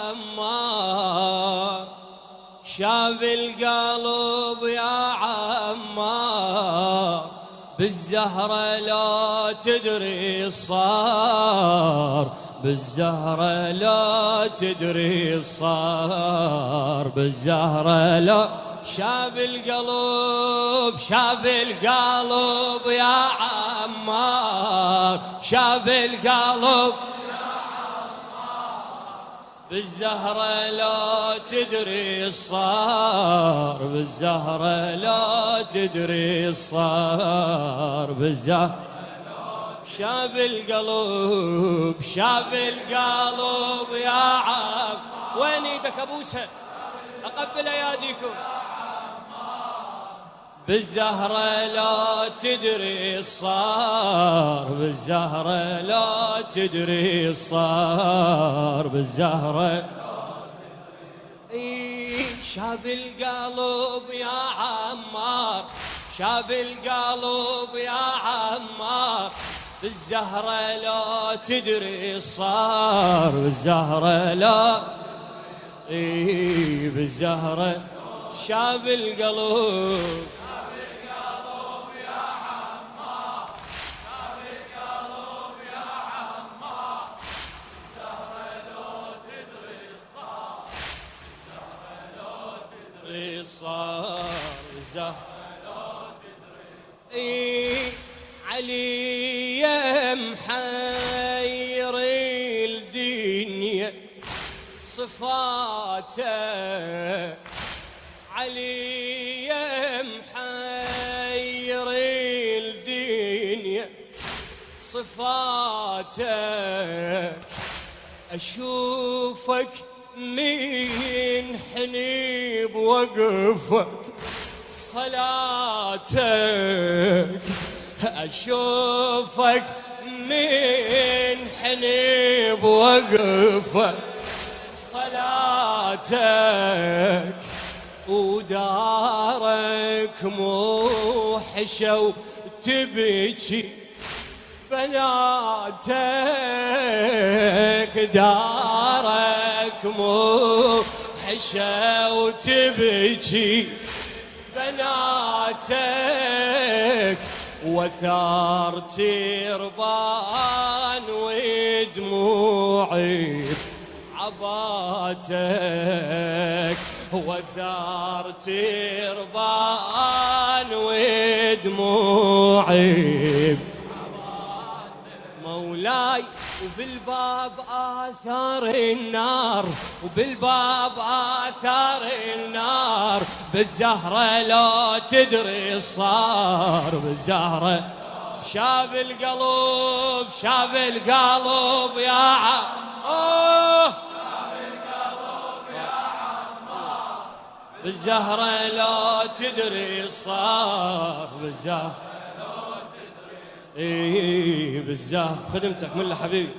عمار شاب القلب يا عمار بالزهرة لا تدري الصار بالزهرة لا تدري الصار بالزهرة لا شاب القلب يا عمار شاب القلب بالزهرة لا تدري الصار بالزهرة لا تدري الصار بالزهرة شاب القلب يا عم وين ايدك ابوسها اقبل اياديكم بالزهرة لا تدري الصار بالزهرة لا تدري الصار بالزهرة شاب القلب يا عمار شاب القلب يا عمار بالزهرة لا تدري الصار بالزهرة لا بالزهرة شاب القلب صار علي محير الدنيا صفاته علي محير الدنيا صفاتك أشوفك من حنيب وقفت صلاتك أشوفك من حنيب وقفت صلاتك ودارك موحشة وتبكي بناتك دارك موحشة وتبكي بناتك وثار تربان ودموعي عباتك وثار تربان ودموعي مولاي وبالباب آثار النار وبالباب آثار النار بالزهرة لا تدري الصار بالزهرة شاب القلب يا عم بالزهرة لا تدري الصار بالزهرة بالزهر خدمتك ملا حبيبي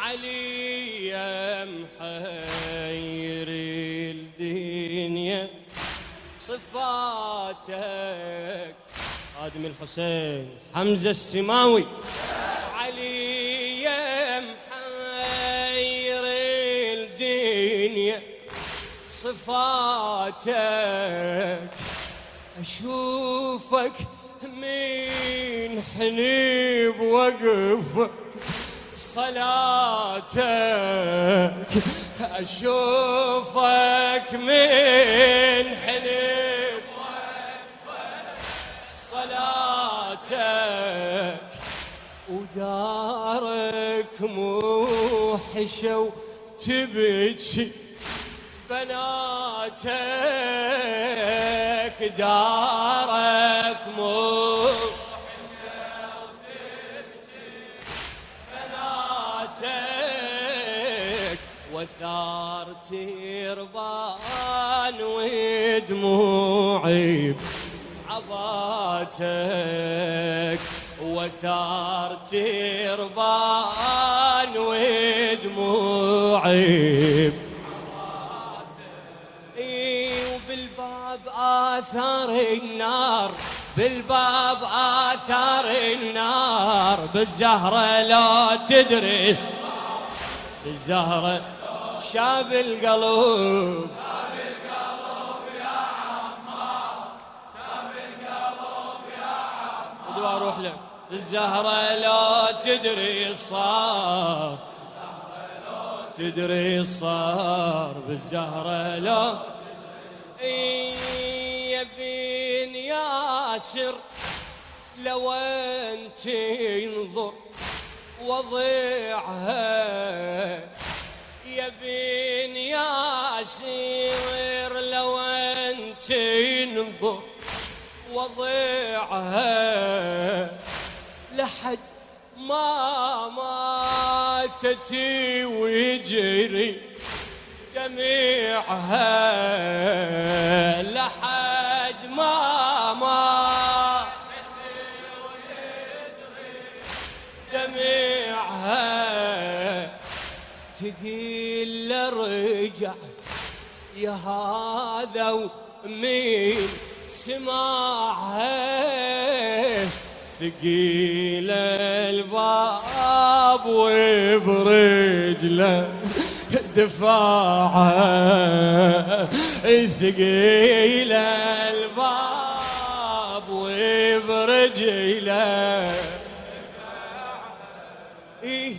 علي يا محير الدنيا صفاتك خادم الحسين حمزة السماوي علي يا محير الدنيا صفاتك أشوفك من حنيب وقفت صلاتك أشوفك من حنيب وقفت صلاتك ودارك موحشة وتبكي بناتك دارك موحشة وتبكي بناتك وثار تربان ودموعي عباتك وثار تربان ودموعي وبالباب آثار النار بالباب آثار النار بالزهرة لا تدري بالزهرة شاب القلب يا عمار، شاب القلب يا عمار. بدو اروح لك. الزهرة لا تدري الصار، تدري الصار بالزهرة لا. يا بن ياسر لو انت ينظر وضيعها، يا بن ياسر لو انت ينظر وضيعها، لحد ما ماتت ويجري دميعها، لحد ما ماتت ويجري دميعها، تقيل رجع يا هذا ومين سماعها، ثقيل الباب وبرجله دفاعها، ثقيل الباب وبرجله إيه،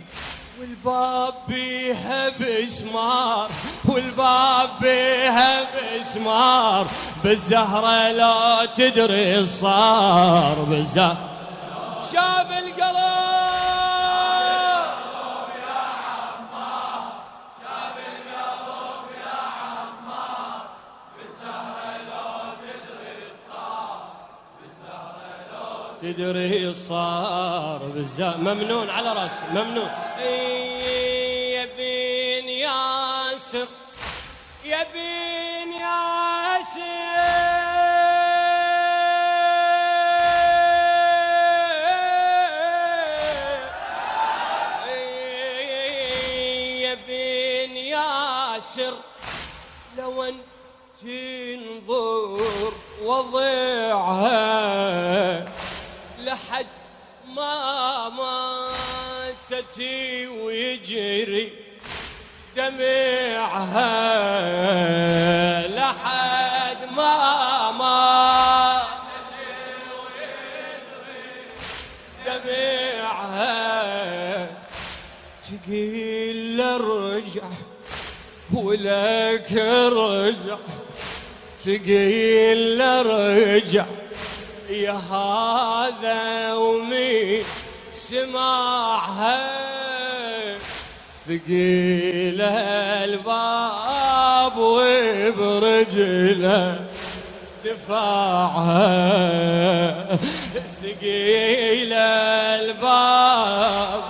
والباب بيها بسمار، والباب بيها بسمار، بالزهرة لا تدري الصار، بالزهرة شاب القلب يا عمار، شاب القلب يا عمار، بالزهرة لا تدري الصار، بالزهرة لا تدري الصار، بالزهرة ممنون على راسي ممنون. يا بن ياسر، يا بن ياسر لو ان تنظر وضيعها، لحد ما ماتت ويجري دميعها، لحد ما ماتت ويجري دميعها، تقيل الرجع ولك رجع، تقيل رجع يا هذا ومين سماعها، ثقيل الباب وبرجله دفاعها، ثقيل الباب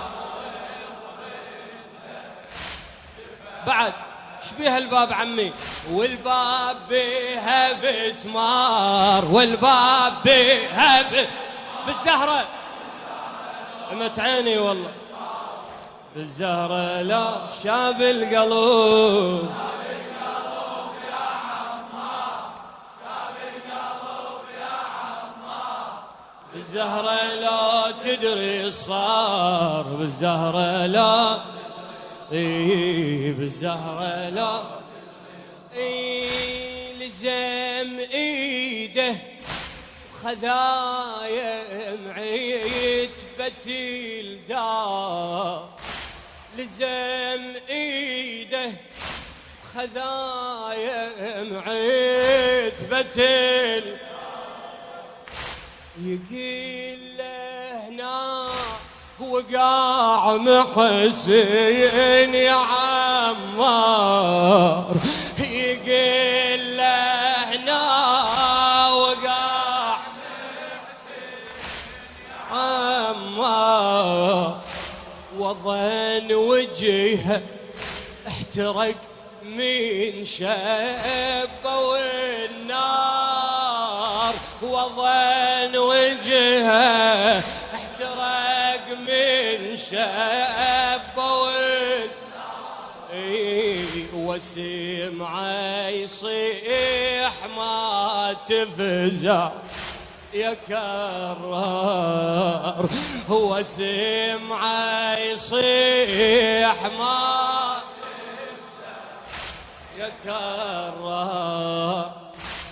بعد شبيه الباب عمي، والباب بيها بسمار، والباب بيها بالزهرة عمت عيني والله، بالزهرة لا شاب القلب يا عمار، شاب القلب يا عمار، بالزهرة لا تدري الصار، بالزهرة لا إيه، بالزهرة لا إيه، لزم ايده خذايا عتبة الدار، لزم ايده خذايا عتبة يقيل له هنا وقاع محسين يا عمار، يقيل له هنا وقاع محسين يا عمار، وظن وجهه احترق من شبه والنار، وظن وجهه احترق من شبه والنار، وسمعه يصيح ما تفزع يا كرار، هو سمعه يصيح ما يا كرار.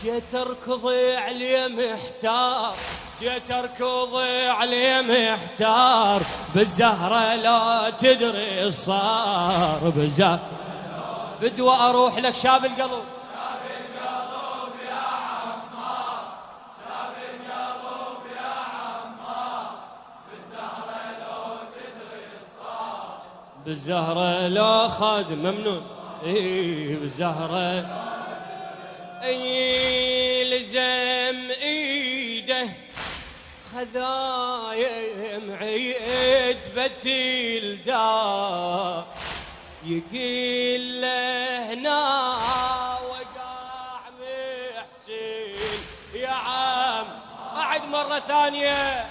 جيت اركضي عليه محتار، جيت اركضي عليه محتار، بالزهرة لا تدري صار، بالزهرة فدوى اروح لك شاب القلب. بالزهرة لا خادم ممنون، اي بالزهرة اي لزم ايده خذايم عيد بتيل دار، يقيل له هنا وقع محسن يا عم. اعد مرة ثانية.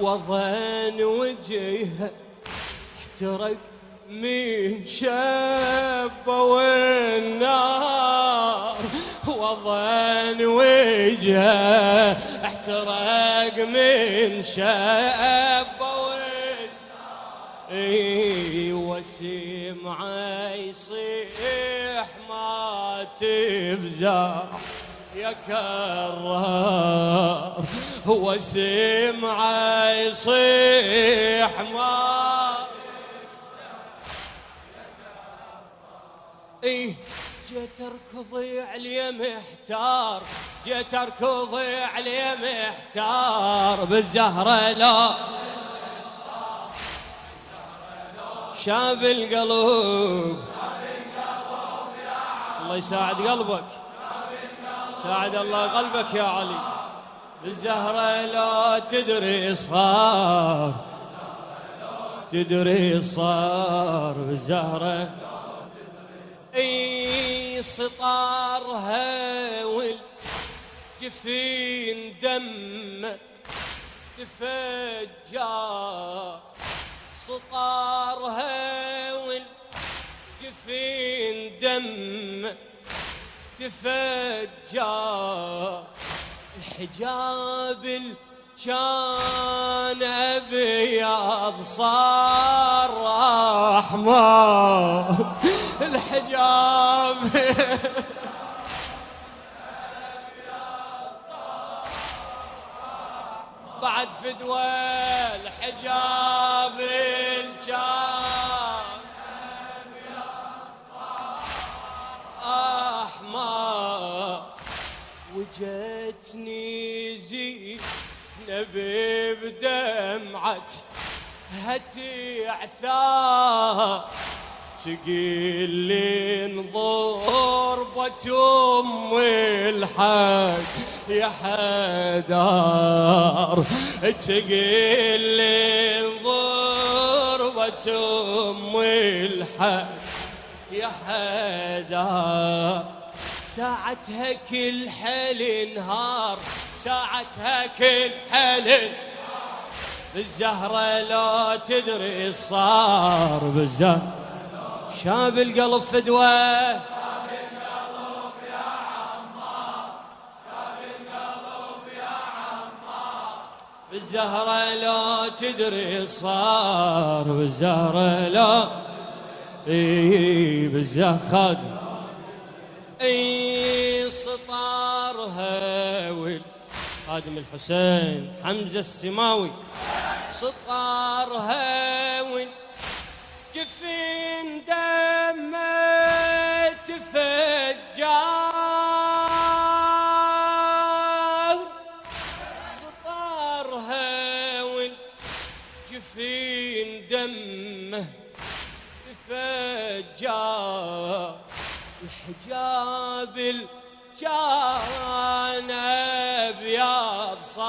وظن وجهه احترق من شبه والنار، وظن وجهه احترق من شبه والنار، وسمعه يصيح ما تفزع يا كرار، هو سمعه يصيح ما ايه. جيت اركضي عليه محتار، جيت اركضي عليه محتار، بالزهرة لا شاب القلب. الله يساعد قلبك، ساعد الله قلبك يا علي. بالزهرة لا تدري صار، تدري صار، بالزهرة اي سطارها والجفين دمه تفجر، سطارها والجفين دمه تفجر، الحجاب كان ابيض صار احمر، الحجاب بعد فدوى الحجاب كان احمر، وجتني زينب بدمعة هتعثار، تقيل لي ضربة ام الحق يا حدار، تقيل لي ضربة ام الحق يا حدار. ساعتها كل حل نهار، ساعتها كل حل بالزهرة لا تدري صار، بالزهرة شاب القلب فدوى. شاب القلب يا عمار، شاب القلب يا عمار، بالزهرة لا تدري صار، بالزهرة لا اي بالزهرة خادم اي سطارها خادم الحسين حمزة السماوي، سطارها جفين دمه تفجر، سطارها جفين دمه تفجر، الحجاب كان ابيض صار.